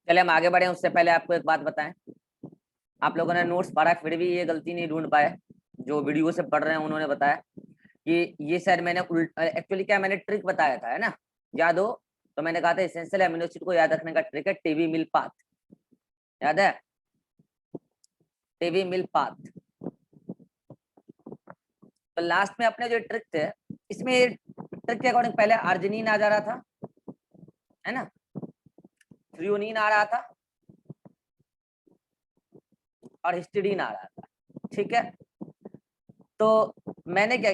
चले हम आगे बढ़े उससे पहले आपको एक बात बताएं। आप लोगों ने नोट्स पढ़ा फिर भी ये गलती नहीं ढूंढ पाए। जो वीडियो से पढ़ रहे हैं उन्होंने बताया कि ये शायद मैंने एक्चुअली क्या मैंने ट्रिक बताया था, है ना, याद हो? तो मैंने कहा था एसेंशियल अमीनो एसिड को याद रखने का ट्रिक है टीवी मिल पाथ। याद है? टीवी मिल पाथ। तो लास्ट में अपने जो ट्रिक थे, इसमें ट्रिक के अकॉर्डिंग पहले अर्जिनिन आ जा रहा था, है ना, थ्रियोनिन आ रहा था और हिस्टिडीन आ रहा था। ठीक है, तो मैंने क्या,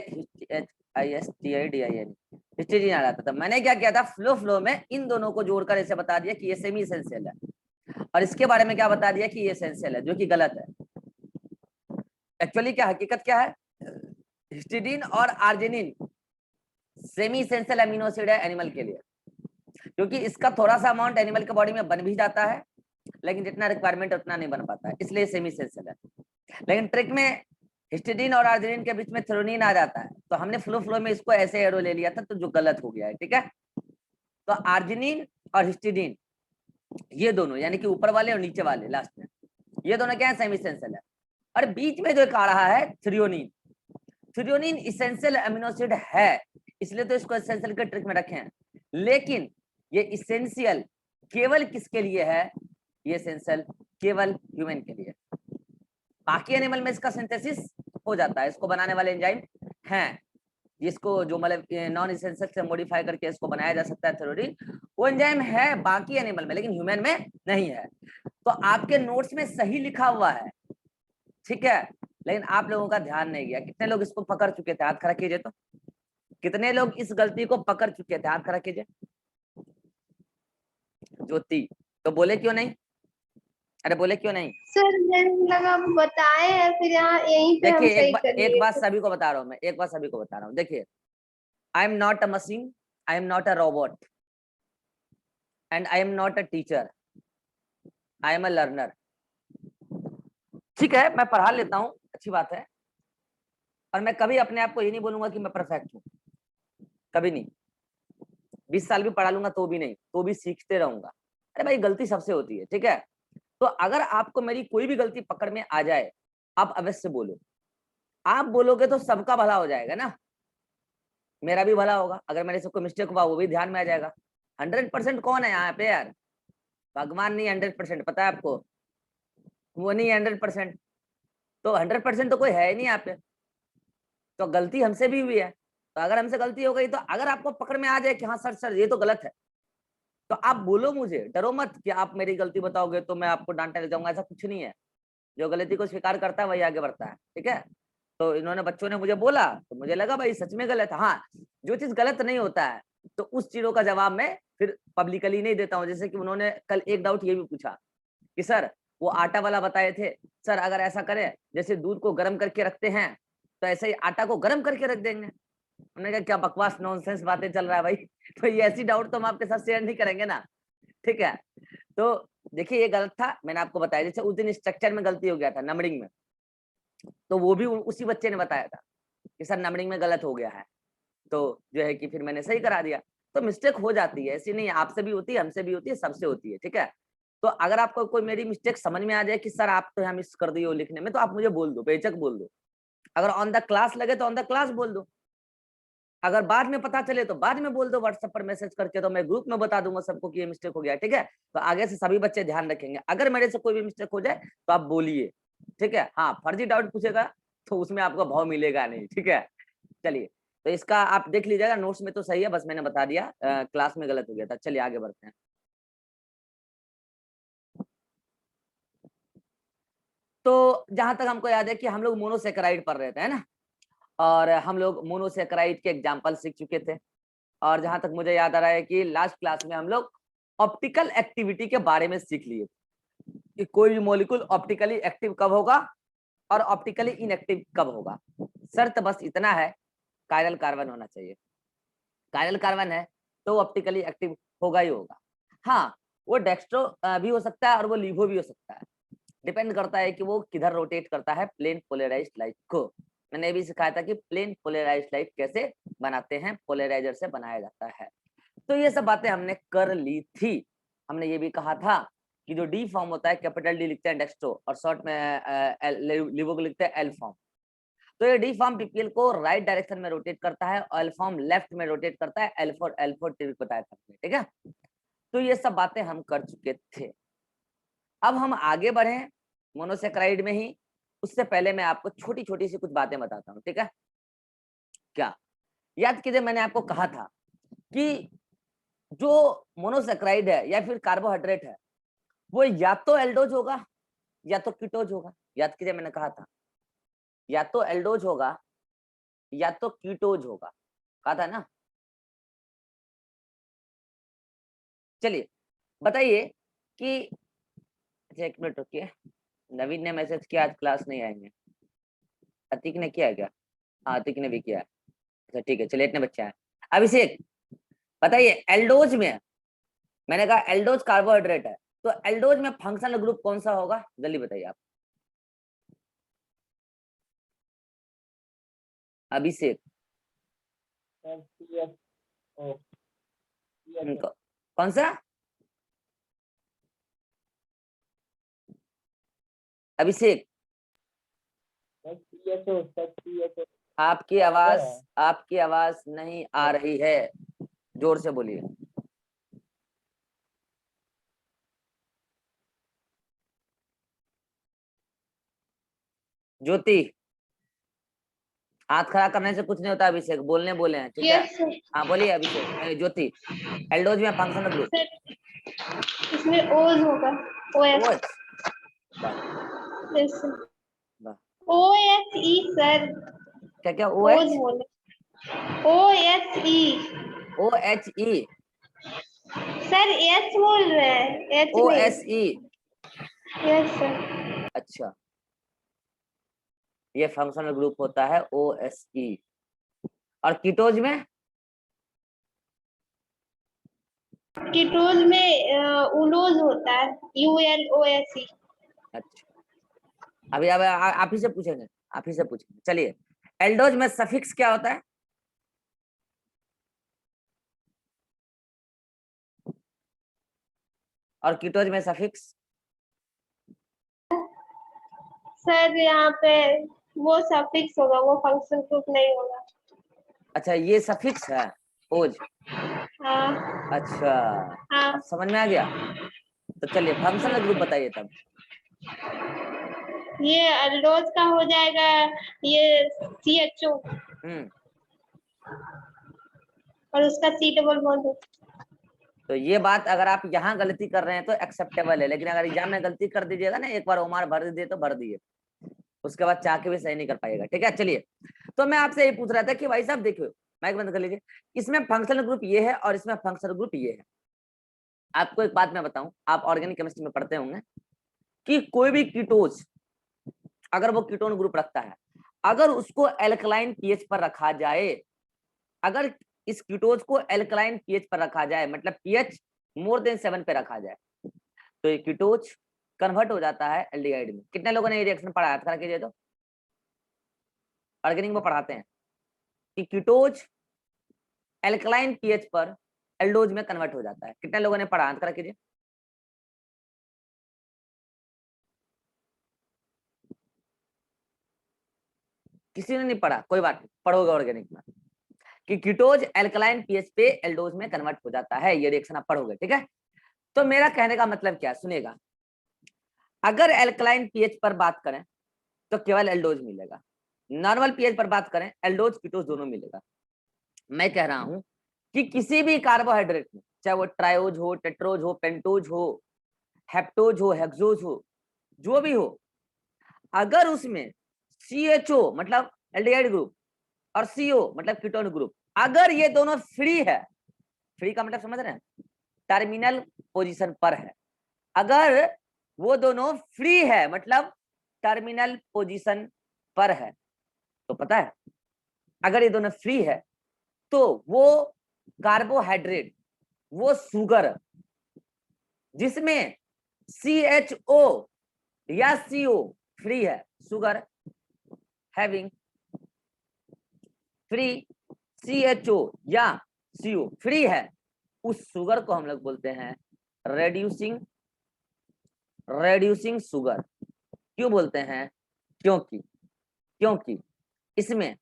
HISTIDIN हिस्टिडीन आ रहा था, तो मैंने क्या किया था, फ्लो में इन दोनों को जोड़कर ऐसे बता दिया कि ये सेमी एसेंशियल है, और इसके बारे में क्या बता दिया कि ये एसेंशियल है, जो कि गलत है। एक्चुअली क्या हकीकत क्या है, हिस्टिडीन और arginine semi essential amino acid है एनिमल के लिए, क्योंकि इसका थोड़ा सा अमाउंट एनिमल के बॉडी में बन भी जाता है, लेकिन जितना रिक्वायरमेंट उतना नहीं बन पाता है, इसलिए सेमी एसेंशियल है। लेकिन ट्रिक में हिस्टिडीन और आर्जिनिन के बीच में थ्रोनिन आ जाता है, तो हमने फ्लो में इसको ऐसे एरो ले लिया था, तो जो गलत हो गया है। ठीक है, तो आर्जिनिन और हिस्टिडीन ये दोनों यानी कि ऊपर वाले और नीचे वाले लास्ट में, ये दोनों क्या है, सेमी एसेंशियल है। और बीच में जो एक आ रहा है threonine, threonine essential amino acid है, इसलिए तो इसको एसेंशियल के ट्रिक में रखे हैं। लेकिन ये इसेंशियल केवल किसके लिए है, ये एसेंशियल केवल ह्यूमन के लिए। बाकी एनिमल में इसका सिंथेसिस हो जाता है, इसको बनाने वाले एंजाइम हैं, जिसको जो मतलब नॉन इसेंशियल से मॉडिफाई करके इसको बनाया जा सकता है थ्योरी, वो एंजाइम है बाकी एनिमल में, लेकिन ह्यूमन में नहीं है। तो आपके नोट्स में सही लिखा हुआ है, ठीक है, लेकिन आप लोगों का ध्यान नहीं गया। कितने लोग इसको पकड़ चुके थे, हाथ खड़ा कीजिए। तो कितने लोग इस गलती को पकड़ चुके थे, हाथ खड़ा कीजिए। ज्योति, तो बोले क्यों नहीं? अरे बोले क्यों नहीं? सर मैंने लगा आप बताए हैं, फिर यहाँ यहीं पे हम देखिए सही कर एक लिए बात थे। सभी को बता रहा हूँ मैं, एक बात सभी को बता रहा हूँ। देखिए, I am not a machine, I am not a robot, and I am not a teacher, I am a learner. ठीक है, मैं पढ़ा लेता हूँ, अच्छी बात है, और मैं कभी अपने आप को ये नहीं बोलूंगा कि मैं परफेक्ट हूँ, कभी नहीं। 20 साल भी पढ़ा लूंगा तो भी नहीं, तो भी सीखते रहूंगा। अरे भाई, गलती सबसे होती है, ठीक है। तो अगर आपको मेरी कोई भी गलती पकड़ में आ जाए, आप अवश्य बोलो। आप बोलोगे तो सबका भला हो जाएगा ना, मेरा भी भला होगा। अगर मेरे से कोई मिस्टेक हुआ वो भी ध्यान में आ जाएगा। 100% कौन है यहाँ पे यार? भगवान नहीं 100%, पता है आपको? वो नहीं 100%, तो 100% तो कोई है ही नहीं यहाँ पे। तो गलती हमसे भी हुई है, तो अगर हमसे गलती हो गई, तो अगर आपको पकड़ में आ जाए कि हाँ सर सर ये तो गलत है, तो आप बोलो, मुझे डरो मत कि आप मेरी गलती बताओगे तो मैं आपको डांटने लग जाऊंगा। ऐसा कुछ नहीं है। जो गलती को स्वीकार करता है वही आगे बढ़ता है, ठीक है। तो इन्होंने, बच्चों ने मुझे बोला तो मुझे लगा भाई सच में गलत है। हाँ, जो चीज गलत नहीं होता है तो उस चीजों का जवाब मैं फिर पब्लिकली नहीं देता हूँ। जैसे कि उन्होंने कल एक डाउट ये भी पूछा कि सर वो आटा वाला बताए थे, सर अगर ऐसा करें जैसे दूध को गर्म करके रखते हैं, तो ऐसे ही आटा को गर्म करके रख देंगे। उन्होंने कहा क्या बकवास नॉनसेंस बातें चल रहा है भाई। तो ये ऐसी डाउट तो हम आपके साथ शेयर नहीं करेंगे ना, ठीक है। तो देखिए ये गलत था, मैंने आपको बताया। जैसे उस दिन स्ट्रक्चर में गलती हो गया था, नंबरिंग में, तो वो भी उसी बच्चे ने बताया था कि सर नंबरिंग में गलत हो गया है, तो जो है कि फिर मैंने सही करा दिया। तो मिस्टेक हो जाती है, ऐसी नहीं है, आपसे भी होती है, हमसे भी होती है, सबसे होती है, ठीक है। तो अगर आपको कोई मेरी मिस्टेक समझ में आ जाए कि सर आप तो यहाँ मिस कर दिए हो लिखने में, तो आप मुझे बोल दो, बेझक बोल दो। अगर ऑन द क्लास लगे तो ऑन द क्लास बोल दो। अगर बाद में पता चले तो बाद में बोल दो व्हाट्सएप पर मैसेज करके, तो मैं ग्रुप में बता दूंगा सबको कि ये मिस्टेक हो गया, ठीक है। तो आगे से सभी बच्चे ध्यान रखेंगे, अगर मेरे से कोई भी मिस्टेक हो जाए तो आप बोलिए, ठीक है। हाँ, फर्जी डाउट पूछेगा तो उसमें आपको भाव मिलेगा नहीं, ठीक है। चलिए, तो इसका आप देख लीजिएगा, नोट्स में तो सही है, बस मैंने बता दिया क्लास में गलत हो गया था। चलिए आगे बढ़ते हैं। तो जहां तक हमको याद है कि हम लोग मोनोसेकेराइड पढ़ रहे थे, है ना, और हम लोग मोनोसेकेराइड के एग्जाम्पल सीख चुके थे। और जहां तक मुझे याद आ रहा है कि लास्ट क्लास में हम लोग ऑप्टिकल एक्टिविटी के बारे में सीख लिए कि कोई भी मॉलिक्यूल ऑप्टिकली एक्टिव कब होगा और ऑप्टिकली इनएक्टिव कब होगा। शर्त बस इतना है, कायरल कार्बन होना चाहिए। कायरल कार्बन है तो ऑप्टिकली एक्टिव होगा ही होगा। हाँ, वो डेक्स्ट्रो भी हो सकता है और वो लीवो भी हो सकता है, डिपेंड करता है कि वो किधर रोटेट करता है प्लेन पोलराइज्ड लाइट को। मैंने भी सिखाया था कि प्लेन पोलराइज्ड लाइट कैसे बनाते हैं, पोलराइजर से बनाया जाता है। तो ये सब बातें हमने कर ली थी। हमने ये भी कहा था कि जो डी फॉर्म होता है कैपिटल डी लिखते हैं डेक्स्ट्रो और शॉर्ट में लिवो को लिखते हैं एल फॉर्म। तो ये डी फॉर्म पीपीएल को राइट डायरेक्शन में रोटेट करता है और एल फॉर्म लेफ्ट में रोटेट करता है। एल फोर ट्रिक बताया था, ठीक है। तो ये सब बातें हम कर चुके थे। अब हम आगे बढ़े मोनोसेक्राइड में ही, उससे पहले मैं आपको छोटी छोटी सी कुछ बातें बताता हूँ, ठीक है। क्या याद कीजिए, मैंने आपको कहा था कि जो मोनोसेक्राइड है या फिर कार्बोहाइड्रेट है वो या तो एल्डोज होगा या तो कीटोज होगा। याद कीजिए, मैंने कहा था या तो एल्डोज होगा या तो कीटोज होगा, कहा था ना। चलिए बताइए कि, अच्छा 1 मिनट रुकिए, नवीन ने मैसेज किया आज क्लास नहीं आएंगे। अतीक ने किया है क्या? हाँ अतीक ने भी किया है। अच्छा ठीक है, चलिए इतने बच्चे हैं। अभिषेक बताइए एल्डोज में, मैंने कहा एल्डोज कार्बोहाइड्रेट है, तो एल्डोज में फंक्शनल ग्रुप कौन सा होगा, जल्दी बताइए आप। अभिषेक कौन सा? अभिषेक आपकी आवाज नहीं आ रही है, जोर से बोलिए। ज्योति हाथ खड़ा करने से कुछ नहीं होता अभिषेक, बोलने बोले हैं, ठीक है। Yes sir. हाँ बोलिए अभिषेक। ज्योति एल्डोज में फंक्शनल ग्रुप इसमें ओज होगा, O S. OH। Yes sir, O S E sir. क्या क्या ओज OH? बोले, ओएसई OHE सर। एच बोल रहे हैं, एच नहीं। OSE। Yes sir. अच्छा ये फंक्शनल ग्रुप होता है OSE। और कीटोज में कीटोज में उलोज होता है, ULOSE। अच्छा अभी अब आप ही से पूछेंगे, आप ही से पूछेंगे। चलिए एल्डोज में सफिक्स क्या होता है? और कीटोज में सफिक्स? सर यहाँ पे वो सफिक्स होगा, वो फंक्शन ग्रुप नहीं होगा। अच्छा ये सफिक्स है ओज। हाँ अच्छा हाँ। अब समझ में आ गया। तो चलिए फंक्शनल ग्रुप बताइए तब। ये अल्डोज का हो जाएगा, ये CHO और उसका C डबल बॉन्ड। तो ये बात अगर आप यहाँ गलती कर रहे हैं तो एक्सेप्टेबल है, लेकिन अगर एग्जाम में गलती कर दीजिएगा ना, एक बार उमार भर दिए तो भर दिए, उसके बाद चाह के भी सही नहीं कर पाएगा, ठीक है। चलिए तो मैं आपसे ये पूछ रहा था कि भाई साहब देखिए, माइक बंद कर लीजिए, इसमें फंक्शनल ग्रुप ये है और इसमें फंक्शनल ग्रुप ये है। आपको एक बात मैं बताऊं, आप ऑर्गेनिक केमिस्ट्री में पढ़ते होंगे कि कोई भी कीटोज अगर वो कीटोन ग्रुप रखता है, अगर उसको एल्कलाइन पीएच पर रखा जाए, अगर इस कीटोज को एल्कलाइन पीएच पर रखा जाए, मतलब पीएच मोर देन 7 पे रखा जाए, तो ये कीटोज कन्वर्ट हो जाता है एल्डिहाइड में। कितने लोगों ने ये रिएक्शन पढ़ा था? कीजिए तो, ऑर्गेनिक में पढ़ाते हैं कि कीटोज एल्कलाइन पीएच पर एल्डोज में कन्वर्ट हो जाता है। कितने लोगों ने पढ़ा? करा कीजिए। किसी ने नहीं पढ़ा, कोई बात नहीं, पढ़ोगे ऑर्गेनिक में कि कीटोज एल्कलाइन पीएच पे एल्डोज में कन्वर्ट हो जाता है, ये रिएक्शन आप पढ़ोगे, ठीक है। तो मेरा कहने का मतलब क्या है, सुनिएगा, अगर एल्कलाइन पीएच पर बात करें तो केवल एल्डोज मिलेगा, नॉर्मल पीएच पर बात करें एल्डोज कीटोज दोनों मिलेगा। मैं कह रहा हूं कि किसी भी कार्बोहाइड्रेट में, चाहे वो ट्रायोज हो, टेट्रोज हो, पेंटोज हो, हेप्टोज हो, हेक्सोज हो, जो भी हो, अगर उसमें CHO मतलब एल्डिहाइड ग्रुप और CO मतलब कीटोन ग्रुप, अगर ये दोनों फ्री है, फ्री का मतलब समझ रहे हैं, टर्मिनल पोजीशन पर है, अगर वो दोनों फ्री है मतलब टर्मिनल पोजीशन पर है, तो पता है अगर ये दोनों फ्री है तो वो कार्बोहाइड्रेट, वो शुगर जिसमें CHO या CO फ्री है, शुगर हैविंग फ्री CHO या CO फ्री है, उस शुगर को हम लोग बोलते हैं रेड्यूसिंग रेड्यूसिंग शुगर। क्यों बोलते हैं? क्योंकि इसमें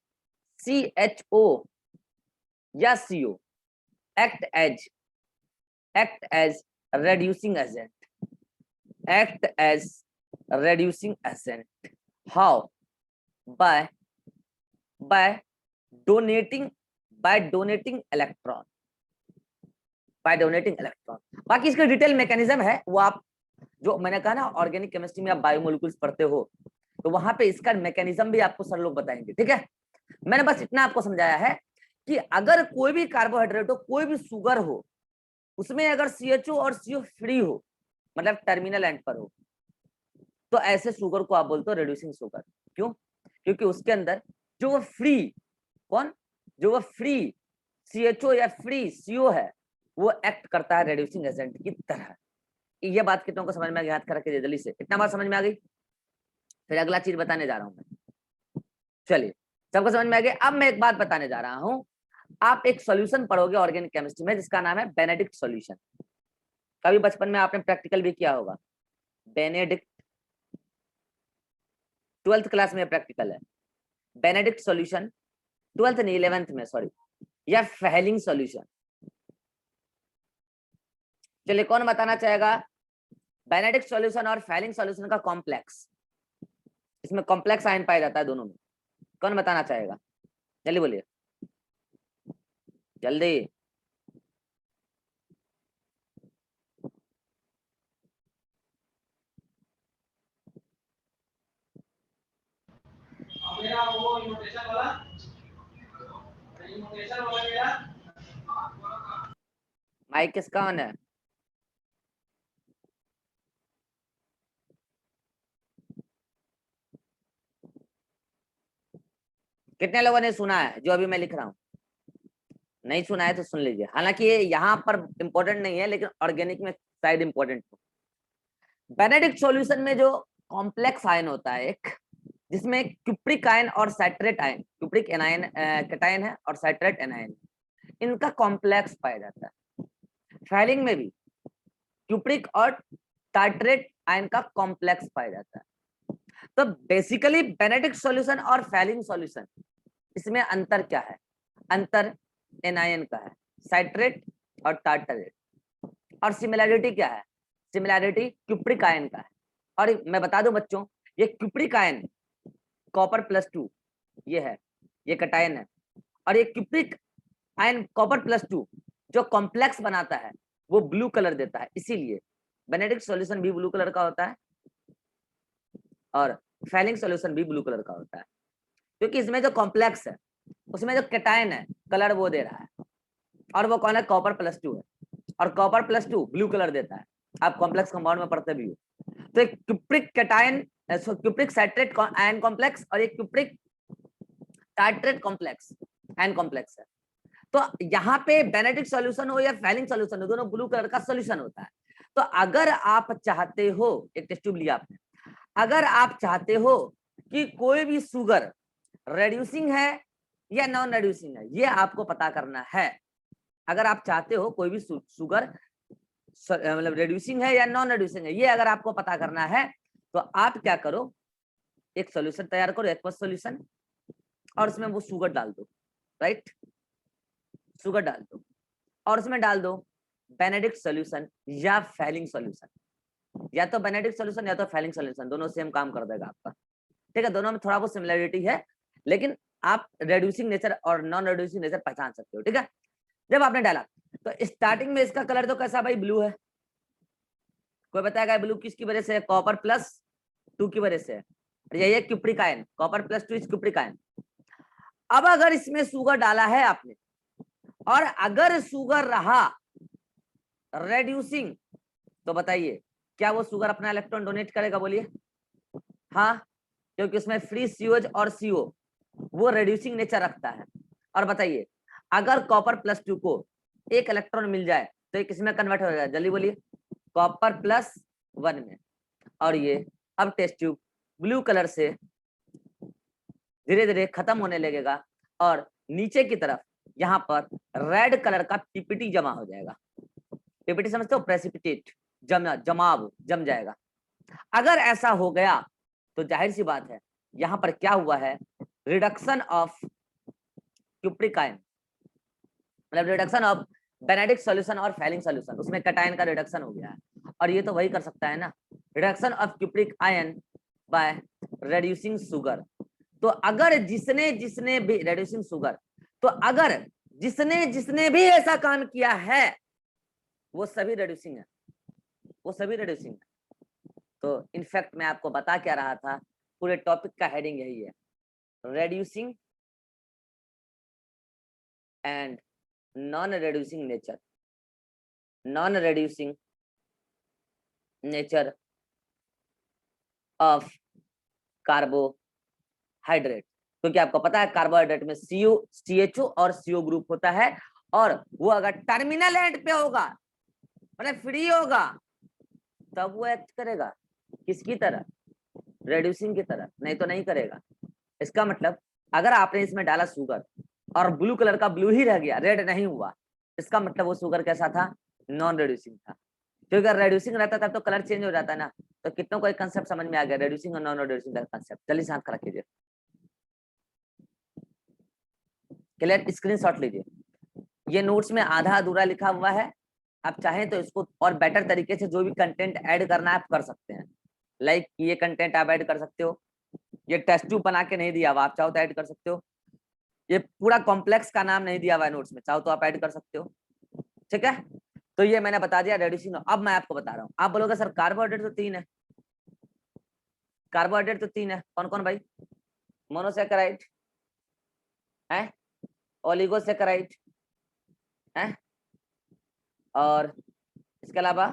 CHO या CO act as reducing agent. How? by by donating electron. बाकी इसका डिटेल मैकेनिज्म है वो आप, जो मैंने कहा ना ऑर्गेनिक केमिस्ट्री में आप बायोमोलिक्यूल्स पढ़ते हो तो वहां पे इसका मैकेनिज्म भी आपको सर लोग बताएंगे। ठीक है, मैंने बस इतना आपको समझाया है कि अगर कोई भी कार्बोहाइड्रेट हो, कोई भी शुगर हो, उसमें अगर CHO और CO फ्री हो, मतलब टर्मिनल एंड पर हो, तो ऐसे शुगर को आप बोलते हो रेड्यूसिंग शुगर। क्यों? क्योंकि उसके अंदर जो वो फ्री CHO या फ्री CO है वो एक्ट करता है रेड्यूसिंग एजेंट की तरह। ये बात कितनों को समझ में आ गई? याद करके जल्दी से, इतना बात समझ में आ गई? फिर अगला चीज बताने जा रहा हूं मैं। चलिए, सबको समझ में आ गया? अब मैं एक बात बताने जा रहा हूं। आप एक सॉल्यूशन पढ़ोगे ऑर्गेनिक केमिस्ट्री में जिसका नाम है बेनेडिक्ट सॉल्यूशन। कभी बचपन में आपने प्रैक्टिकल भी किया होगा। बेनेडिक्ट 12th क्लास में प्रैक्टिकल है। बेनेडिक्ट सॉल्यूशन 12th नहीं 11th में, सॉरी, या फेलिंग सॉल्यूशन। चलिए, कौन बताना चाहेगा? बेनेडिक्ट सॉल्यूशन और फेलिंग सॉल्यूशन का कॉम्प्लेक्स, इसमें कॉम्प्लेक्स आयन पाया जाता है दोनों में। कौन बताना चाहेगा? जल्दी बोलिए, जल्दी। मेरा वो इनोटेशन वाला मेरा माइक किसका ऑन है? कितने लोगों ने सुना है जो अभी मैं लिख रहा हूं? नहीं सुना है तो सुन लीजिए। हालांकि ये यहाँ पर इंपॉर्टेंट नहीं है, लेकिन ऑर्गेनिक में शायद इंपॉर्टेंट हो। बेनेडिक्ट सॉल्यूशन में जो कॉम्प्लेक्स आयन होता है एक, जिसमें क्यूप्रिक आयन और citrate ion, cupric anion cation है और साइट्रेट एनायन, इनका कॉम्प्लेक्स पाया जाता है। फेलिंग में भी क्यूप्रिक और टार्ट्रेट आयन का कॉम्प्लेक्स पाया जाता है। तो बेसिकली बेनेडिक्ट सॉल्यूशन और फेलिंग सॉल्यूशन, इसमें अंतर क्या है? अंतर एनायन का है, साइट्रेट और टार्टरेट। और सिमिलैरिटी क्या है? सिमिलैरिटी क्यूप्रिक आयन का है। और मैं बता दूं बच्चों, ये क्यूप्रिक आयन कॉपर +2 ये है, ये कैटायन है। और ये क्यूप्रिक आयन कॉपर +2 जो कॉम्प्लेक्स बनाता है वो ब्लू कलर देता है। इसीलिए बेनेडिक्ट सॉल्यूशन भी ब्लू कलर का होता है और फेलिंग सॉल्यूशन भी ब्लू कलर का होता है, क्योंकि इसमें जो कॉम्प्लेक्स है उसमें जो कैटायन है कलर वो दे रहा है, और वो कौन है? कॉपर +2 है। और कॉपर +2 ब्लू कलर देता है। आप कॉम्प्लेक्स कंपाउंड में पढ़ते भी हो। तो एक cupric cation, cupric citrate ion complex और एक cupric tartrate complex ion complex है। तो यहाँ पे बेनेडिक्ट सॉल्यूशन हो या फेलिंग सॉल्यूशन हो, दोनों ब्लू कलर का सॉल्यूशन होता है। तो अगर आप चाहते हो, एक टेस्ट ट्यूब लिया आपने, अगर आप चाहते हो कि कोई भी शुगर रेड्यूसिंग है या नॉन रेड्यूसिंग है, ये आपको पता करना है। अगर आप चाहते हो कोई भी शुगर मतलब रेड्यूसिंग है या नॉन रेड्यूसिंग है, ये अगर आपको पता करना है, तो आप क्या करो, एक सॉल्यूशन तैयार करो, एक्वस सॉल्यूशन, और उसमें वो शुगर डाल दो, राइट? शुगर डाल दो और उसमें डाल दो बेनेडिक्ट सॉल्यूशन या फेलिंग सॉल्यूशन। या तो बेनेडिक्ट सॉल्यूशन या तो फेलिंग सॉल्यूशन, दोनों सेम काम कर देगा आपका। ठीक है, दोनों में थोड़ा बहुत सिमिलरिटी है, लेकिन आप रेड्यूसिंग नेचर और नॉन रेड्यूसिंग नेचर पहचान सकते हो। ठीक है, जब आपने डाला तो स्टार्टिंग में इसका कलर तो कैसा भाई? ब्लू है। कोई बताएगा ब्लू किसकी वजह से है? कॉपर +2 की वजह से है। यही है cupric ion, copper +2 is cupric ion. अब अगर इसमें शुगर डाला है आपने और अगर शुगर रहा रेड्यूसिंग, तो बताइए क्या वो शुगर अपना इलेक्ट्रॉन डोनेट करेगा? बोलिए हाँ, क्योंकि उसमें फ्री COH और CO वो रेड्यूसिंग नेचर रखता है। और बताइए अगर कॉपर +2 को एक इलेक्ट्रॉन मिल जाए तो ये किसमें कन्वर्ट हो जाएगा? जल्दी बोलिए, कॉपर +1 में। और ये अब टेस्ट ट्यूब ब्लू कलर से धीरे धीरे खत्म होने लगेगा और नीचे की तरफ यहाँ पर रेड कलर का PPT जमा हो जाएगा। PPT समझते हो? प्रेसिपिटेट, जम जाएगा। अगर ऐसा हो गया तो जाहिर सी बात है यहाँ पर क्या हुआ है, रिडक्शन ऑफ क्यूप्रिक आयन, मतलब रिडक्शन ऑफ बेनेडिक्ट सॉल्यूशन और फैलिंग सॉल्यूशन, उसमें कैटायन का रिडक्शन हो गया है। और ये तो वही कर सकता है ना, reduction of cupric ion by reducing sugar. तो अगर जिसने जिसने भी रिड्यूसिंग शुगर, तो अगर जिसने जिसने भी ऐसा काम किया है वो सभी रिड्यूसिंग है, वो सभी रिड्यूसिंग है। तो इनफैक्ट मैं आपको बता क्या रहा था, पूरे टॉपिक का हेडिंग यही है, reducing and non reducing nature, non reducing nature of carbohydrate. क्योंकि आपको पता है कार्बोहाइड्रेट में CHO और CO ग्रुप होता है, और वो अगर टर्मिनल एंड पे होगा मतलब फ्री होगा तब वो एक्ट करेगा किसकी तरह, रिड्यूसिंग की तरह, नहीं तो नहीं करेगा। इसका मतलब अगर आपने इसमें डाला शुगर और ब्लू कलर का ब्लू ही रह गया, रेड नहीं हुआ, इसका मतलब वो शुगर कैसा था, नॉन रिड्यूसिंग था। क्योंकि अगर रिड्यूसिंग रहता तब तो कलर चेंज हो जाता है ना। तो कितनों को एक कंसेप्ट समझ में आ गया, रिड्यूसिंग और नॉन रिड्यूसिंग का कंसेप्ट। जल्दी से हाथ खड़ा कीजिए, क्लियर, स्क्रीनशॉट लीजिए। ये नोट्स में आधा अधूरा लिखा हुआ है, आप चाहें तो इसको और बेटर तरीके से जो भी कंटेंट ऐड करना है आप कर सकते हैं। लाइक ये कंटेंट आप ऐड कर सकते हो, ये टेस्ट ट्यूब बना के नहीं दिया हुआ, आप चाहो तो ऐड कर सकते हो। ये पूरा कॉम्प्लेक्स का नाम नहीं दिया हुआ है नोट्स में, चाहो तो आप ऐड कर सकते हो, ठीक है। तो ये मैंने बता दिया रेड्यूसिंग। अब मैं आपको बता रहा हूँ, आप बोलोगे सर कार्बोहाइड्रेट तो 3 है, कार्बोहाइड्रेट तो 3 है, कौन कौन भाई, मोनोसैकेराइड है, ओलिगोसैकेराइड है, और इसके अलावा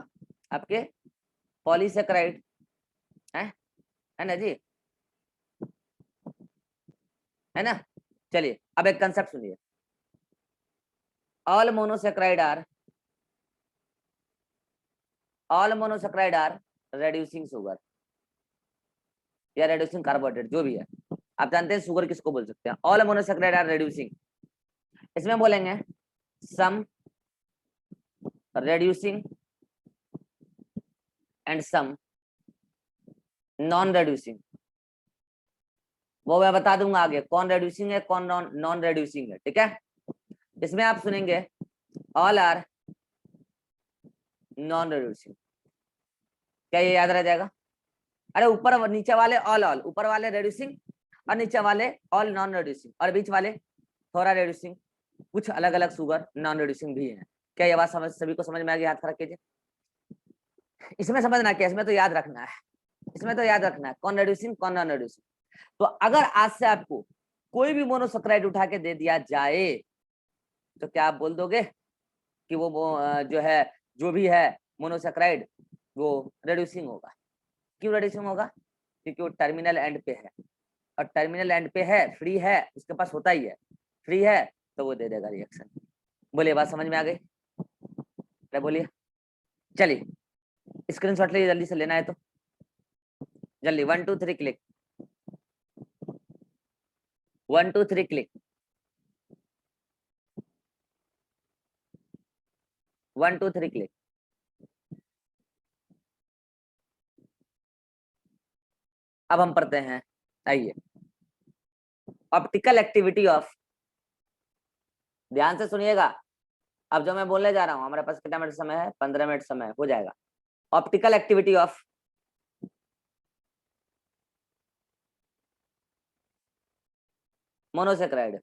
आपके पॉलीसैकेराइड है ना जी, है ना। चलिए अब एक कंसेप्ट सुनिए, all monosaccharide are reducing sugar या रेड्यूसिंग कार्बोहाइड्रेट, जो भी है। आप जानते हैं शुगर किसको बोल सकते हैं, ऑल मोनोसैकेराइड आर रेड्यूसिंग। इसमें बोलेंगे some reducing and some non reducing. वो मैं बता दूंगा आगे कौन रेड्यूसिंग है कौन नॉन रेड्यूसिंग है, ठीक है। इसमें आप सुनेंगे ऑल आर नॉन रेड्यूसिंग, क्या ये याद रह जाएगा। अरे ऊपर नीचे वाले ऑल ऊपर वाले रेड्यूसिंग और नीचे वाले ऑल नॉन रेड्यूसिंग और बीच वाले थोड़ा रेड्यूसिंग, कुछ अलग अलग शुगर नॉन रेड्यूसिंग भी है। क्या ये बात समझ सभी को समझ में आ गई, हाथ खड़ा कीजिए। इसमें समझना क्या, इसमें तो याद रखना है, इसमें तो याद रखना है कौन रेड्यूसिंग कौन नॉन रेड्यूसिंग। तो अगर आज से आपको कोई भी मोनोसैकेराइड उठा के दे दिया जाए तो क्या आप बोल दोगे कि वो जो है जो भी है मोनोसैकेराइड वो रेड्यूसिंग होगा। क्यों रेड्यूसिंग होगा, क्योंकि वो टर्मिनल एंड पे है, और टर्मिनल एंड पे है, फ्री है, उसके पास होता ही है, फ्री है तो वो दे देगा रिएक्शन। बोलिए बात समझ में आ गई, अरे बोलिए। चलिए स्क्रीनशॉट लीजिए, जल्दी से लेना है तो जल्दी, 1 2 3 क्लिक, 1 2 3 क्लिक, 1 2 3 क्लिक। अब हम पढ़ते हैं, आइए, ऑप्टिकल एक्टिविटी ऑफ, ध्यान से सुनिएगा। अब जो मैं बोलने जा रहा हूं, हमारे पास कितना मिनट समय है, 15 मिनट समय हो जाएगा। Optical activity of monosaccharide,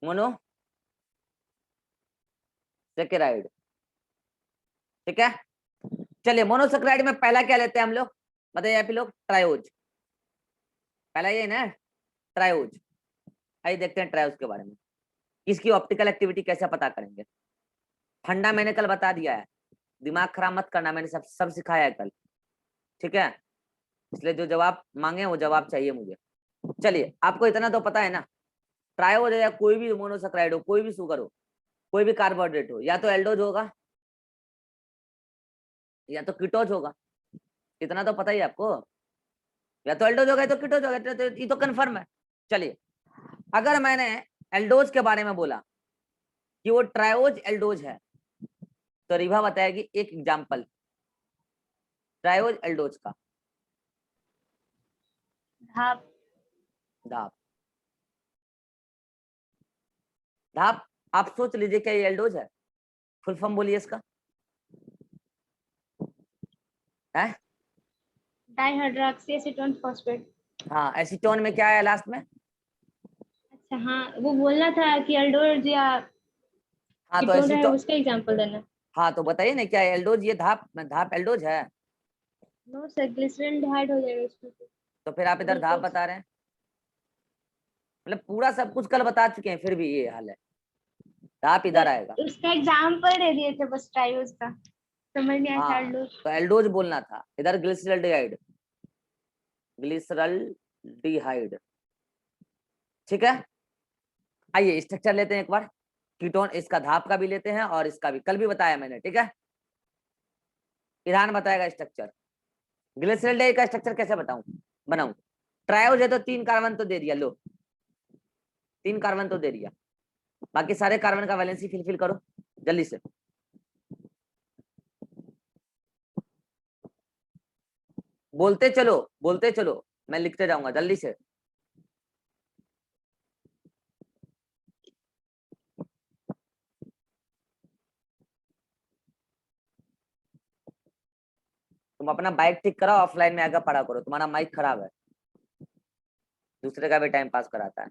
monosaccharide, ठीक है। चलिए मोनोसैकेराइड में पहला क्या लेते हैं हम लोग, बताइए आप लोग, ट्रायोज, पहला ये ना ट्रायोज। आइए देखते हैं ट्रायोज के बारे में, इसकी ऑप्टिकल एक्टिविटी कैसे पता करेंगे। फंडा मैंने कल बता दिया है, दिमाग खराब मत करना, मैंने सब सिखाया है कल, ठीक है। इसलिए जो जवाब मांगे वो जवाब चाहिए मुझे। चलिए आपको इतना तो पता है ना, ट्रायोज या कोई भी मोनोसैकेराइड हो, कोई भी शुगर हो, कोई भी कार्बोहाइड्रेट हो, या तो एल्डोज होगा या तो कीटोज होगा, इतना तो पता ही आपको, या तो एल्डोज होगा या तो कीटोज होगा, तो ये तो कंफर्म है। चलिए अगर मैंने एल्डोज के बारे में बोला कि वो ट्रायोज एल्डोज है, तो रिभा बताएगी एक एग्जाम्पल, ट्रायोज एल्डोज का? धाप। धाप। धाप आप सोच लीजिए क्या ये एल्डोज है? फुल फॉर्म बोलिए इसका। है? Dihydroxy acetone phosphate. हाँ, एसीटोन में क्या है लास्ट में? अच्छा हाँ, वो बोलना था कि एल्डोज या हाँ तो कीटोन है, एसीटोन, उसका एग्जांपल देना। हाँ तो बताइए ना क्या है एल्डोज? ये धाप एल्डोज है? नो सर, ग्लिसरॉल्डिहाइड हो जाएगा इसमें। तो फिर आप इधर धाप बता रहे हैं, मतलब पूरा सब कुछ कल बता चुके हैं फिर भी ये हाल है। धाप इधर आएगा। उसका एग्जांपल दे दिए थे बस, ट्रायोज का समझ नहीं आया था। हाँ एल्डोज तो एल्डोज बोलना था, इधर ग्लिसरॉल्डिहाइड, ग्लिसरॉल्डिहाइड। ठीक है, आइए स्ट्रक्चर लेते हैं एक बार। कीटोन, इसका धाप का भी लेते हैं और इसका भी, कल भी बताया मैंने। ठीक है, ईरान बताएगा स्ट्रक्चर। ग्लिसरॉल्डिहाइड का स्ट्रक्चर कैसे बनाऊं? ट्रायोज है तो 3 कार्बन तो दे दिया, लो 3 कार्बन तो दे दिया, बाकी सारे कार्बन का वैलेंसी फिल करो जल्दी से। बोलते चलो, मैं लिखते जाऊंगा जल्दी से। तुम अपना बाइक ठीक कराओ, ऑफलाइन में आकर पढ़ा करो, तुम्हारा माइक खराब है, दूसरे का भी टाइम पास कराता है।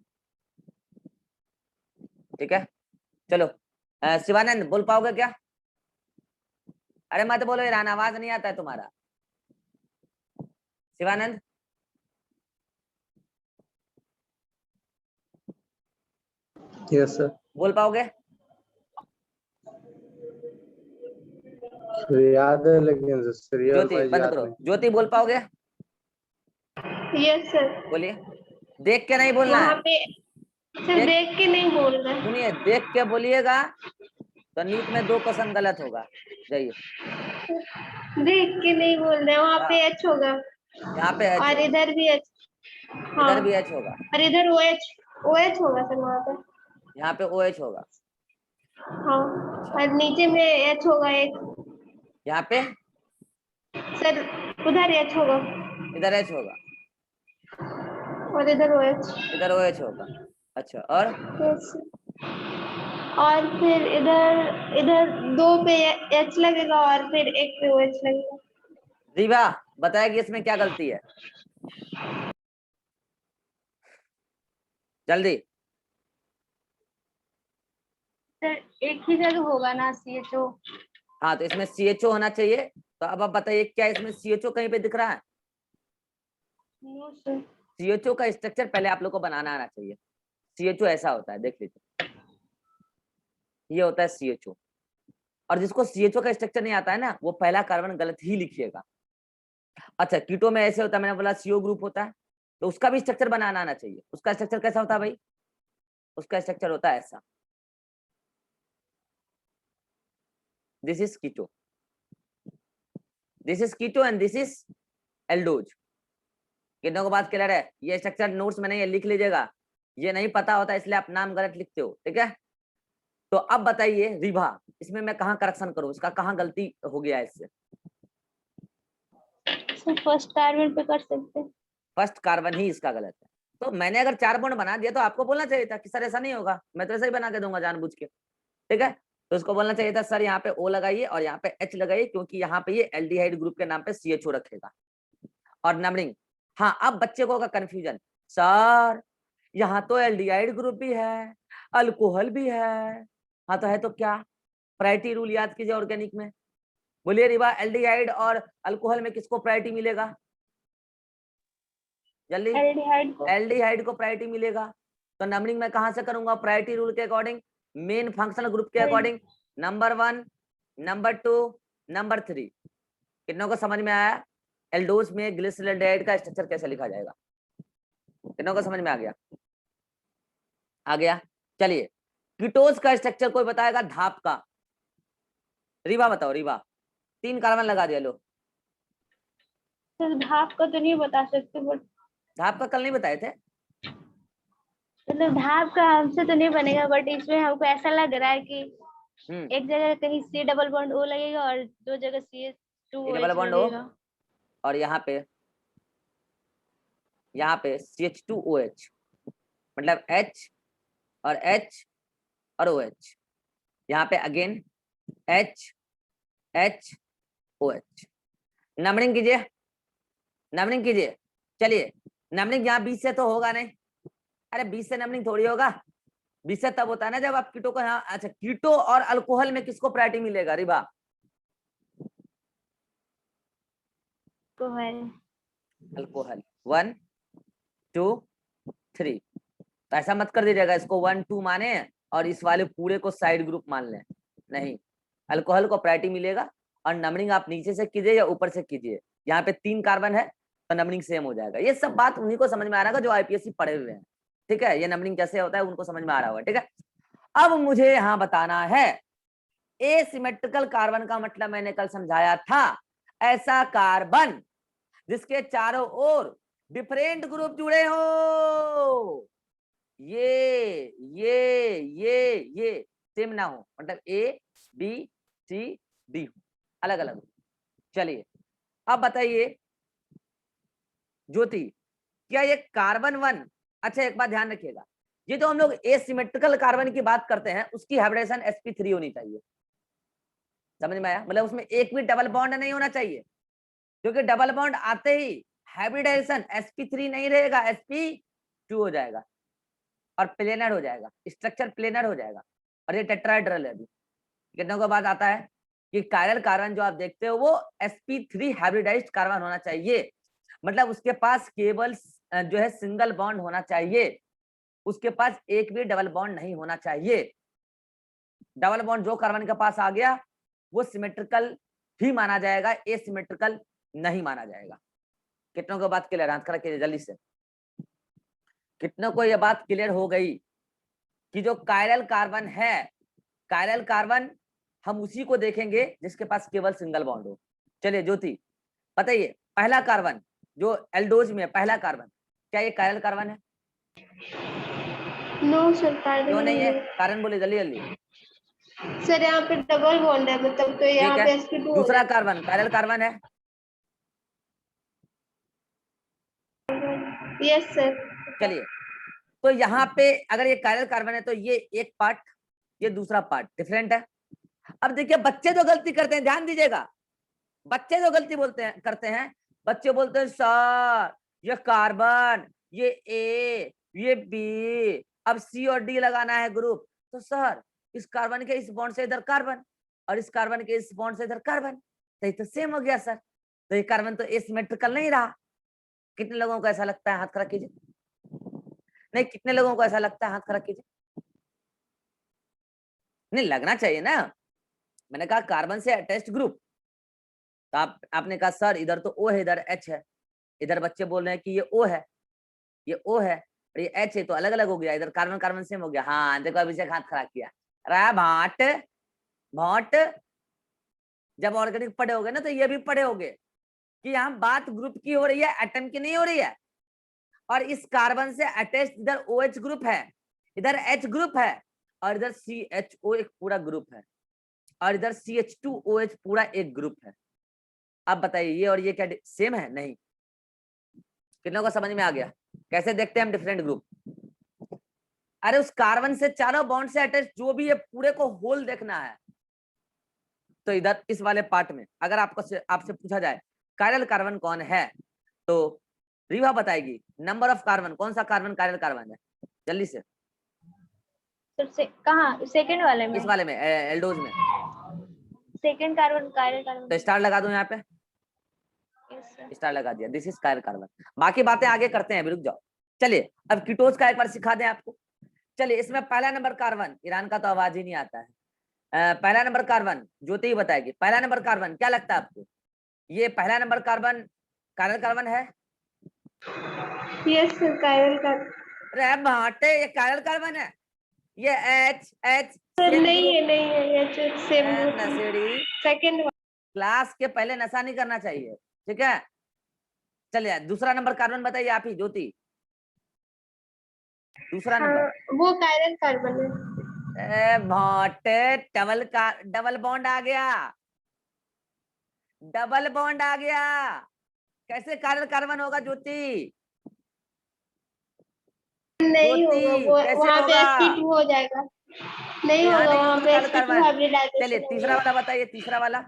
ठीक है, चलो शिवानंद बोल पाओगे क्या? अरे मत बोलो ईरान, आवाज नहीं आता है तुम्हारा। Shivanand yes sir. बोल पाओगे? याद है लेकिन सीरियल ज्योति वाइज बंद याद करो, नहीं। ज्योति बोल पाओगे? Yes sir. बोलिए, देख के नहीं बोलना वहाँ है। पे सर देख के नहीं बोल रहे। सुनिए, देख के बोलिएगा तो नीट में 2 क्वेश्चन गलत होगा। जाइए, देख के नहीं बोल रहे, वहाँ पे हाँ एच होगा यहाँ पे एच और होगा, इधर भी एच। हाँ, इधर भी एच होगा, और इधर ओ एच होगा सर वहाँ पे। यहाँ पे ओ एच होगा। हाँ, और नीचे में एच होगा एक यहाँ पे सर, उधर एच होगा इधर एच होगा, और इधर ओ एच। इधर ओ एच होगा। अच्छा, और और फिर इधर इधर 2 पे एच लगेगा और फिर 1 पे ओ एच लगेगा। रीवा बताएगी इसमें क्या गलती है, जल्दी। सर एक ही जगह होगा ना CHO? हाँ तो इसमें CHO होना चाहिए, तो अब आप बताइए क्या इसमें CHO कहीं पे दिख रहा है? No sir. CHO का स्ट्रक्चर पहले आप लोग को बनाना आना चाहिए। CHO ऐसा होता है, देख लीजिए, ये होता है CHO। और जिसको CHO का स्ट्रक्चर नहीं आता है ना, वो पहला कार्बन गलत ही लिखिएगा। अच्छा, कीटो में ऐसे होता है, मैंने बोला CO ग्रुप होता है, तो उसका भी स्ट्रक्चर बनाना आना चाहिए। उसका स्ट्रक्चर कैसा होता है भाई? उसका स्ट्रक्चर होता है ऐसा, this is keto, this is keto and this is aldose. कितनों को बात क्लियर है? ये स्ट्रक्चर नोट्स में नहीं है, लिख लीजिएगा, ये नहीं पता होता इसलिए आप नाम गलत लिखते हो। ठीक है, तो अब बताइए रिभा, इसमें मैं कहाँ करेक्शन करूं, इसका कहाँ गलती हो गया है इससे? सर फर्स्ट कार्बन पे कर सकते हैं। फर्स्ट कार्बन ही इसका गलत है। तो मैंने अगर 4 बॉन्ड बना दिया तो आपको बोलना चाहिए था कि सर ऐसा नहीं होगा, मैं तो ऐसा ही बना के दूंगा जानबूझ के। ठीक है, तो उसको बोलना चाहिए था सर यहाँ पे O लगाइए और यहाँ पे H लगाइए, क्योंकि यहाँ पे ये एल्डिहाइड ग्रुप के नाम पे CHO रखेगा। और नंबरिंग, हाँ अब बच्चे को होगा कंफ्यूजन, सर यहाँ तो एल्डिहाइड ग्रुप भी है, अल्कोहल भी है। हाँ तो है तो क्या? प्रायोरिटी रूल याद कीजिए ऑर्गेनिक में। बोलिए रिवा, एल्डिहाइड और अल्कोहल में किसको प्रायोरिटी मिलेगा? जल्दी। एल्डिहाइड को प्रायोरिटी मिलेगा। तो नंबरिंग मैं कहां से करूंगा? प्रायोरिटी रूल के अकॉर्डिंग, मेन फंक्शनल ग्रुप के अकॉर्डिंग, नंबर 1, नंबर 2, नंबर 3। कितनों को समझ में आया एल्डोज में ग्लिसरॉल्डिहाइड का स्ट्रक्चर कैसे लिखा जाएगा? कितनों को समझ में आ गया? आ गया। चलिए, कीटोज का स्ट्रक्चर कोई बताएगा धाप का? रीवा बताओ, रीवा 3 कार्बन लगा दिया, लो। सर धाप का तो नहीं बता सकते, बट धाप का कल नहीं बताए थे? मतलब धाप का हमसे तो नहीं बनेगा, बट इसमें हमको ऐसा लग रहा है कि एक जगह कहीं C डबल बॉन्ड O लगेगा और 2 जगह CH2OH डबल बॉन्ड O, लगेगा। और यहाँ पे CH2OH, मतलब H और H और OH, यहाँ पे अगेन HOH। नंबरिंग कीजिए। चलिए, नंबरिंग यहाँ 20 से तो होगा नहीं, अरे 20 से नंबरिंग थोड़ी होगा, 20 से तब होता है ना जब आप कीटो को यहाँ, अच्छा कीटो और अल्कोहल में किसको प्रायोरिटी मिलेगा रिबा? अल्कोहल 1 2 3। तो ऐसा मत कर दीजिएगा इसको 1 2 माने और इस वाले पूरे को साइड ग्रुप मान लें, नहीं, अल्कोहल को प्रायोरिटी मिलेगा। और नंबरिंग आप नीचे से कीजिए या ऊपर से कीजिए, यहाँ पे 3 कार्बन है तो नंबरिंग सेम हो जाएगा। ये सब बात उन्हीं को समझ में आ रहा है जो IPSC पढ़े हुए हैं, ठीक है, ये नंबरिंग कैसे होता है उनको समझ में आ रहा होगा, ठीक है। अब मुझे यहाँ बताना है एसिमेट्रिकल कार्बन का मतलब मैंने कल समझाया था, ऐसा कार्बन जिसके चारों ओर डिफरेंट ग्रुप जुड़े हो, ये सेम ना हो, मतलब ABCD अलग अलग। चलिए अब बताइए ज्योति, क्या ये कार्बन 1, अच्छा एक बात ध्यान रखिएगा, ये जो हम लोग एसिमेट्रिकल कार्बन की बात करते हैं उसकी हाइब्रिडाइजेशन sp3 होनी चाहिए, समझ में आया? मतलब उसमें एक भी डबल बॉन्ड नहीं होना चाहिए, क्योंकि डबल बॉन्ड आते ही हाइब्रिडाइजेशन sp3 नहीं रहेगा, sp2 हो जाएगा और प्लेनर हो जाएगा, स्ट्रक्चर प्लेनर हो जाएगा। और ये टेट्राहेड्रल है। अभी कितनों को बात आता है कि कायरल कार्बन जो आप देखते हो वो sp3 हाइब्रिडाइज्ड कार्बन होना चाहिए, मतलब उसके पास केवल जो है सिंगल बॉन्ड होना चाहिए, उसके पास एक भी डबल बॉन्ड नहीं होना चाहिए। डबल बॉन्ड जो कार्बन के पास आ गया वो सिमेट्रिकल ही माना जाएगा, एसिमेट्रिकल नहीं माना जाएगा। कितनों को बात क्लियर? हाथ खड़ा कीजिए जल्दी से। कितनों को यह बात क्लियर हो गई कि जो कायरल कार्बन है, कायरल कार्बन हम उसी को देखेंगे जिसके पास केवल सिंगल बॉन्ड हो। चलिए ज्योति बताइए, पहला कार्बन जो एल्डोज में पहला कार्बन, क्या ये कायरल कार्बन है? नो सर, कार्बन क्यों नहीं नहीं है? है कारण बोले जल्दी जल्दी। सर, यहाँ पे डबल बॉन्ड है, मतलब तो यहाँ ठीक पे है, sp2 हो दूसरा जाएगा। कार्बन कायरल कार्बन है? Yes sir. चलिए, तो यहाँ पे अगर ये कायरल कार्बन है तो ये एक पार्ट, ये दूसरा पार्ट डिफरेंट है। अब देखिए बच्चे जो गलती करते हैं, ध्यान दीजिएगा, बच्चे जो गलती करते हैं, बच्चे बोलते हैं सर ये कार्बन, ये ए, ये बी, अब सी और डी लगाना है ग्रुप, तो सर इस कार्बन के इस बॉन्ड से इधर कार्बन और इस कार्बन के इस बॉन्ड से इधर कार्बन, तो ये तो सेम हो गया सर, तो ये कार्बन तो एसिमेट्रिकल नहीं रहा। कितने लोगों को ऐसा लगता है? हाथ खड़ा कीजिए। नहीं, कितने लोगों को ऐसा लगता है? हाथ खड़ा कीजिए। नहीं लगना चाहिए ना, मैंने कहा कार्बन से अटैच्ड ग्रुप, तो आपने कहा सर इधर तो O है इधर H है, इधर बच्चे बोल रहे हैं कि ये O है, ये O है और ये H है, तो अलग अलग हो गया, इधर कार्बन कार्बन सेम हो गया। हाँ देखो अभिषेक हाथ खड़ा किया, रहा भाट भाट। जब ऑर्गेनिक पढ़े होगे ना तो ये भी पढ़े होगे कि यहाँ बात ग्रुप की हो रही है, एटम की नहीं हो रही है। और इस कार्बन से अटैच इधर OH ग्रुप है, इधर H ग्रुप है और इधर CHO एक पूरा ग्रुप है और इधर CH2OH पूरा एक ग्रुप है। अब बताइए ये और ये क्या सेम है? नहीं। कितनों को समझ में आ गया कैसे देखते हैं हम डिफरेंट ग्रुप? अरे उस कार्बन से चारों बॉन्ड से अटैच जो भी है पूरे को होल देखना है। तो इधर इस वाले पार्ट में अगर आपसे पूछा जाए कायरल कार्बन कौन है तो रीवा बताएगी नंबर ऑफ कार्बन, कौन सा कार्बन कायरल कार्बन है, जल्दी से। सर कहाँ? सेकंड वाले में? इस वाले में एल्डोज में सेकंड कार्बन कायरल कार्बन। तो स्टार लगा दो यहाँ पे, स्टार लगा दिया, दिस इज कायरल कार्बन। बाकी बातें आगे करते हैं, रुक जाओ। चलिए अब कीटोज का एक बार सिखा दें आपको। चलिए इसमें पहला नंबर कार्बन, ईरान का तो आवाज ही नहीं आता है, पहला नंबर कार्बन ज्योति ही बताएगी। पहला नंबर कार्बन क्या लगता है आपको? ये पहला नंबर कार्बन कायरल कार्बन है? Yes sir, chiral carbon. अरे भाटे ये कायरल कार्बन है, ये H सर नहीं है, ये सेम नशेड़ी, सेकंड। क्लास के पहले नशा नहीं करना चाहिए, ठीक है। चलिए दूसरा नंबर कार्बन बताइए आप ही ज्योति, दूसरा नंबर। वो कायरल कार्बन है। भाटे डबल बॉन्ड आ गया, डबल बॉन्ड आ गया, कैसे कायरल कार्बन होगा ज्योति? नहीं होगा ज्योति वो, कैसे वहाँ पे होगा? sp2 हो जाएगा, नहीं यहाँ होगा नहीं वहाँ होगा पे कायरल sp2 कार्बन। हाइब्रिडाइजेशन चलिए तीसरा वाला बताइए, तीसरा वाला।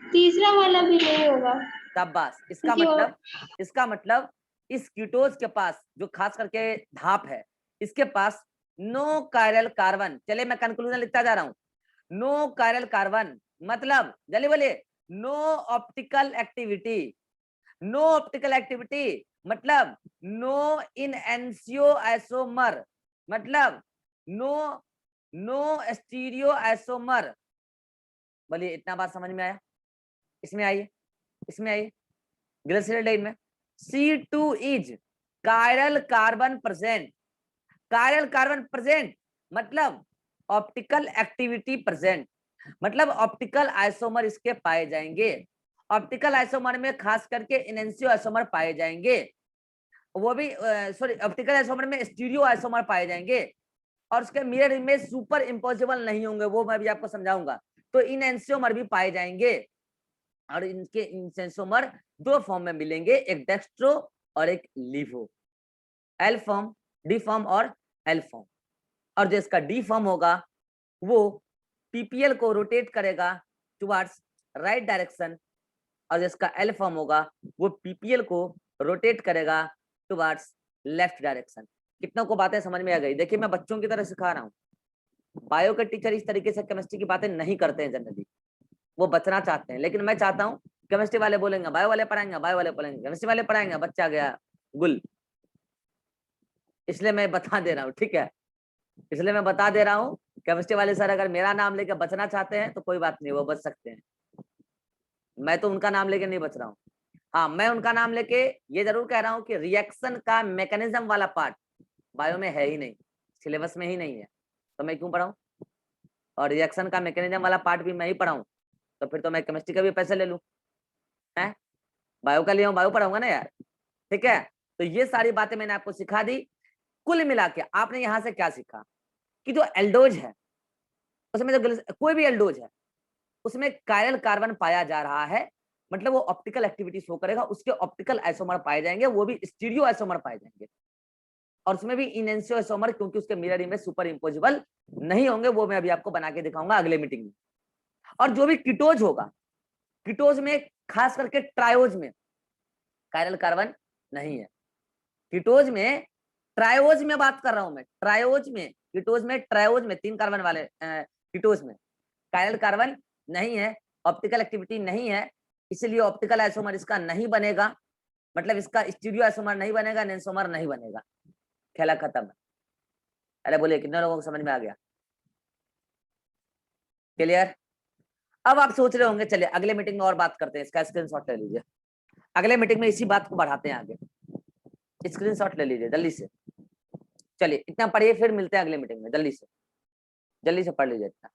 तीसरा वाला भी नहीं होगा, शाबाश। क्योंकि इसका मतलब इस कीटोज के पास जो खास करके धाप है, इसके पास नो कायरल कार्बन। चलिए मैं कंक्लूजन लिखता जा रहा हूं। नो कायरल कार्बन मतलब जल्दी बोलिए, no optical activity. No optical activity मतलब नो इन एनसीओ आइसोमर, मतलब नो स्टीरियो आइसोमर। बोलिए इतना बात समझ में आया? इसमें आइए, इसमें आइए, ग्लिसरॉल्डाइन में C2 is chiral carbon present. Chiral carbon present मतलब ऑप्टिकल एक्टिविटी प्रेजेंट, मतलब ऑप्टिकल आइसोमर इसके पाए जाएंगे। ऑप्टिकल आइसोमर में खास करके इनेंसियो आइसोमर पाए जाएंगे, वो भी सॉरी ऑप्टिकल आइसोमर में स्टीरियो आइसोमर पाए जाएंगे, और उसके मिरर इमेज सुपर इम्पोसिबल नहीं होंगे, वो मैं भी आपको समझाऊंगा। तो इनेंसियोमर भी पाए जाएंगे, और इनके इनेंसियोमर दो फॉर्म में मिलेंगे, एक डेक्स्ट्रो और एक लीवो, एल फॉर्म, डी फॉर्म और एल फॉर्म। और जो इसका डी फॉर्म होगा वो पीपीएल को रोटेट करेगा टुवर्ड्स राइट डायरेक्शन, और जिसका एल फॉर्म होगा वो पीपीएल को रोटेट करेगा टुवर्ड्स लेफ्ट डायरेक्शन। कितनों को बातें समझ में आ गई? देखिए मैं बच्चों की तरह सिखा रहा हूँ। बायो के टीचर इस तरीके से केमिस्ट्री की बातें नहीं करते हैं जनरली, वो बचना चाहते हैं, लेकिन मैं चाहता हूँ केमिस्ट्री वाले बोलेंगे बायो वाले पढ़ाएंगे, बायो वाले पढ़ाएंगे केमिस्ट्री वाले पढ़ाएंगे, बच्चा गया गुल। इसलिए मैं बता दे रहा हूँ, ठीक है? इसलिए मैं बता दे रहा हूँ, केमिस्ट्री वाले सर अगर मेरा नाम लेकर बचना चाहते हैं तो कोई बात नहीं, वो बच सकते हैं। मैं तो उनका नाम लेके नहीं बच रहा हूँ। हाँ, मैं उनका नाम लेके ये जरूर कह रहा हूँ कि रिएक्शन का मैकेनिज्म वाला पार्ट बायो में है ही नहीं, सिलेबस में ही नहीं है, तो मैं क्यों पढ़ाऊं? और रिएक्शन का मैकेनिज्म वाला पार्ट भी मैं ही पढ़ाऊं, तो फिर तो मैं केमिस्ट्री का भी पैसे ले लूं, है? बायो का लिया हूं, बायो पढ़ाऊंगा ना यार, ठीक है? तो ये सारी बातें मैंने आपको सिखा दी। कुल मिला के आपने यहाँ से क्या सीखा कि जो एल्डोज है उसमें जो कोई भी एल्डोज है उसमें कायरल कार्बन पाया जा रहा है, मतलब वो ऑप्टिकल एक्टिविटी शो करेगा, उसके ऑप्टिकल आइसोमर पाए जाएंगे, वो भी स्टीरियो आइसोमर पाए जाएंगे, और उसमें भी इनेंसियो आइसोमर, क्योंकि उसके मिरर इमेज सुपर इम्पोजिबल नहीं होंगे, वो मैं अभी आपको बना के दिखाऊंगा अगले मीटिंग में। और जो भी कीटोज होगा, कीटोज में खास करके ट्रायोज में कायरल कार्बन नहीं है। कीटोज में, ट्रायोज में बात कर रहा हूं मैं, ट्रायोज में, कीटोज में, ट्रायोज में, 3 कार्बन वाले कीटोज में कायरल कार्बन नहीं है, ऑप्टिकल एक्टिविटी नहीं है, इसलिए ऑप्टिकल आइसोमर इसका नहीं बनेगा, मतलब इसका स्टीरियो आइसोमर नहीं बनेगा, एनेंसोमर नहीं बनेगा। खेला खत्म है। अरे बोलिए कितने लोगों को समझ में आ गया? क्लियर? अब आप सोच रहे होंगे चलिए अगले मीटिंग में और बात करते हैं, इसका स्क्रीनशॉट ले लीजिए, अगले मीटिंग में इसी बात को बढ़ाते हैं आगे। स्क्रीनशॉट ले लीजिए जल्दी से। चलिए इतना पढ़िए, फिर मिलते हैं अगले मीटिंग में, जल्दी से पढ़ लीजिए इतना।